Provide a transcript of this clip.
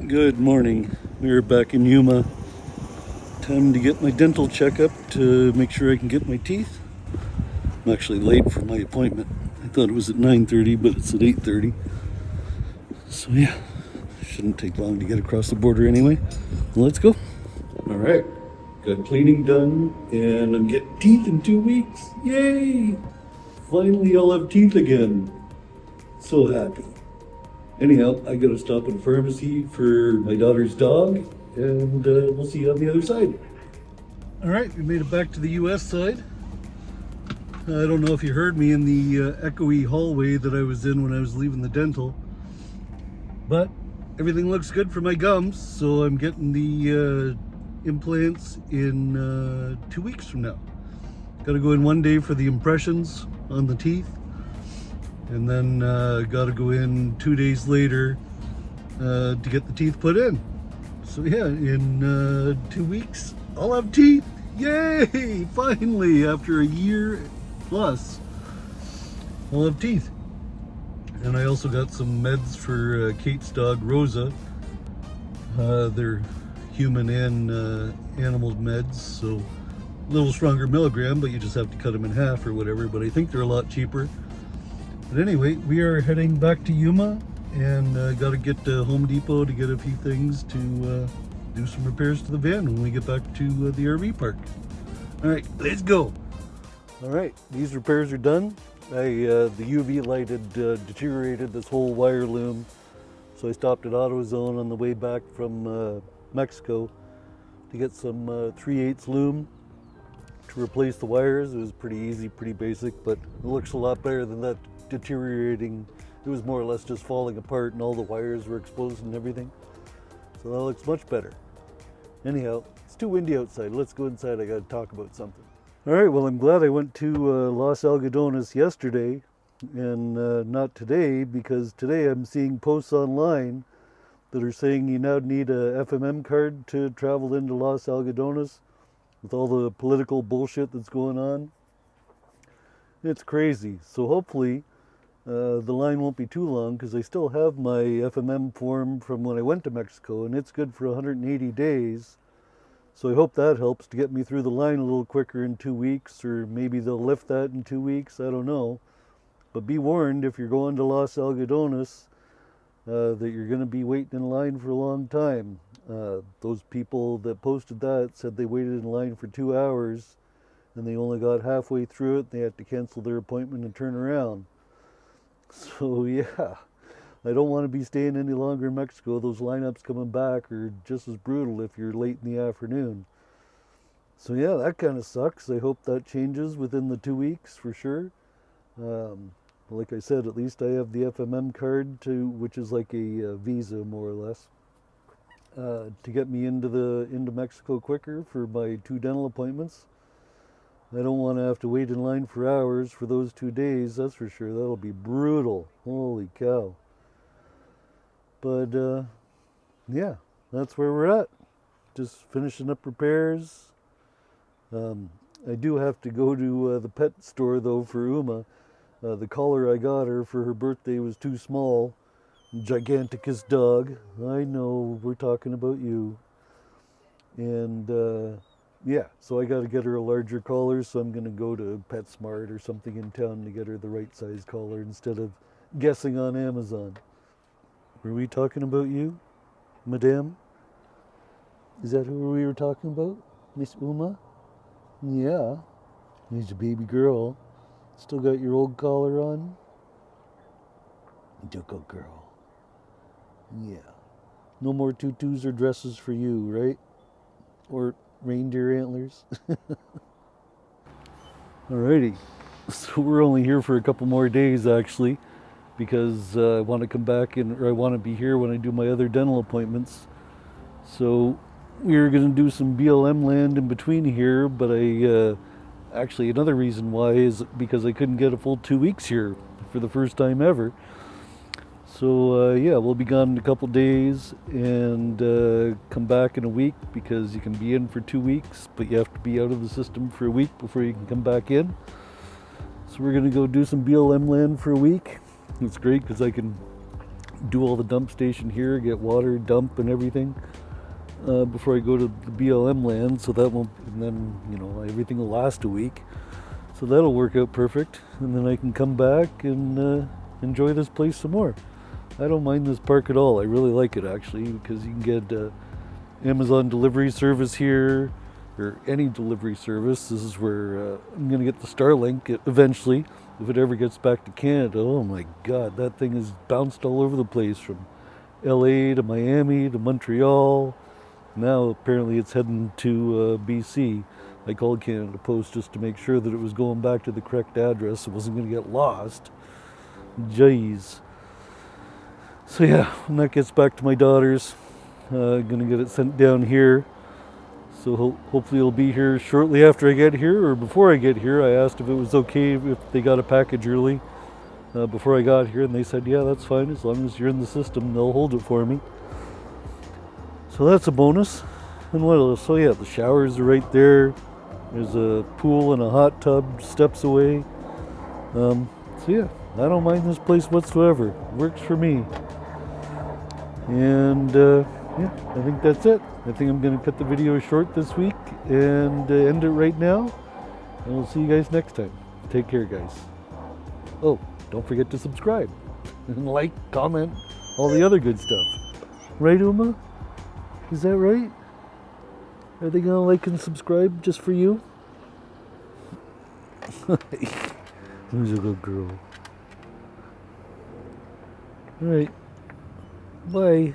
Good morning. We're back in Yuma. Time to get my dental checkup to make sure I can get my teeth. I'm actually late for my appointment. I thought it was at 9:30, but it's at 8:30. So yeah, shouldn't take long to get across the border anyway. Let's go. All right, got cleaning done, and I'm getting teeth in 2 weeks. Yay! Finally, I'll have teeth again. So happy. Anyhow, I gotta stop at a pharmacy for my daughter's dog, and we'll see you on the other side. All right, we made it back to the U.S. side. I don't know if you heard me in the echoey hallway that I was in when I was leaving the dental, but everything looks good for my gums, so I'm getting the implants in 2 weeks from now. Gotta go in one day for the impressions on the teeth, and then gotta go in 2 days later to get the teeth put in. So yeah, in 2 weeks, I'll have teeth. Yay! Finally, after a year plus, I'll have teeth. And I also got some meds for Kate's dog, Rosa. They're human and animal meds, so a little stronger milligram, but you just have to cut them in half or whatever, but I think they're a lot cheaper. But anyway, we are heading back to Yuma, and got to get to Home Depot to get a few things to do some repairs to the van when we get back to the RV park. All right, let's go. All right, these repairs are done. The UV light had deteriorated this whole wire loom, so I stopped at AutoZone on the way back from Mexico to get some 3/8 loom to replace the wires. It was pretty easy, pretty basic, but it looks a lot better than that deteriorating. It was more or less just falling apart and all the wires were exposed and everything. So that looks much better. Anyhow, it's too windy outside. Let's go inside. I got to talk about something. All right, well, I'm glad I went to Los Algodones yesterday and not today, because today I'm seeing posts online that are saying you now need a FMM card to travel into Los Algodones with all the political bullshit that's going on. It's crazy. So hopefully the line won't be too long, because I still have my FMM form from when I went to Mexico, and it's good for 180 days. So I hope that helps to get me through the line a little quicker in 2 weeks, or maybe they'll lift that in 2 weeks. I don't know. But be warned, if you're going to Los Algodones, that you're going to be waiting in line for a long time. Those people that posted that said they waited in line for 2 hours, and they only got halfway through it. They had to cancel their appointment and turn around. So yeah, I don't want to be staying any longer in Mexico. Those lineups coming back are just as brutal if you're late in the afternoon. So yeah, that kind of sucks. I hope that changes within the 2 weeks for sure. Like I said, at least I have the FMM card, which is like a visa more or less, to get me into Mexico quicker for my 2 dental appointments. I don't want to have to wait in line for hours for those 2 days, that's for sure. That'll be brutal. Holy cow. But yeah, that's where we're at. Just finishing up repairs. I do have to go to the pet store though for Uma. The collar I got her for her birthday was too small. Giganticus dog. I know, we're talking about you. And yeah, so I got to get her a larger collar, so I'm going to go to PetSmart or something in town to get her the right size collar instead of guessing on Amazon. Were we talking about you, Madame? Is that who we were talking about? Miss Uma? Yeah. He's a baby girl. Still got your old collar on? You good girl. Yeah. No more tutus or dresses for you, right? Or reindeer antlers. Alrighty, so we're only here for a couple more days actually, because I want to come back or I want to be here when I do my other dental appointments. So we're going to do some BLM land in between here, but actually another reason why is because I couldn't get a full 2 weeks here for the first time ever. So yeah, we'll be gone in a couple days and come back in a week, because you can be in for 2 weeks, but you have to be out of the system for a week before you can come back in. So we're going to go do some BLM land for a week. It's great because I can do all the dump station here, get water, dump, and everything before I go to the BLM land. So that won't, and then everything will last a week. So that'll work out perfect, and then I can come back and enjoy this place some more. I don't mind this park at all. I really like it actually, because you can get Amazon delivery service here, or any delivery service. This is where I'm going to get the Starlink eventually, if it ever gets back to Canada. Oh my God, that thing has bounced all over the place, from LA to Miami to Montreal. Now apparently it's heading to BC. I called Canada Post just to make sure that it was going back to the correct address. It wasn't going to get lost. Jeez. So yeah, when that gets back to my daughters, gonna get it sent down here. So hopefully it'll be here shortly after I get here, or before I get here. I asked if it was okay if they got a package early before I got here, and they said, yeah, that's fine. As long as you're in the system, they'll hold it for me. So that's a bonus. And what else? So yeah, the showers are right there. There's a pool and a hot tub steps away. So yeah, I don't mind this place whatsoever. It works for me. And yeah, I think that's it. I think I'm going to cut the video short this week and end it right now. And we'll see you guys next time. Take care, guys. Oh, don't forget to subscribe and like, comment, all the other good stuff. Right, Uma? Is that right? Are they gonna like and subscribe just for you? Who's a good girl? Alright. Bye.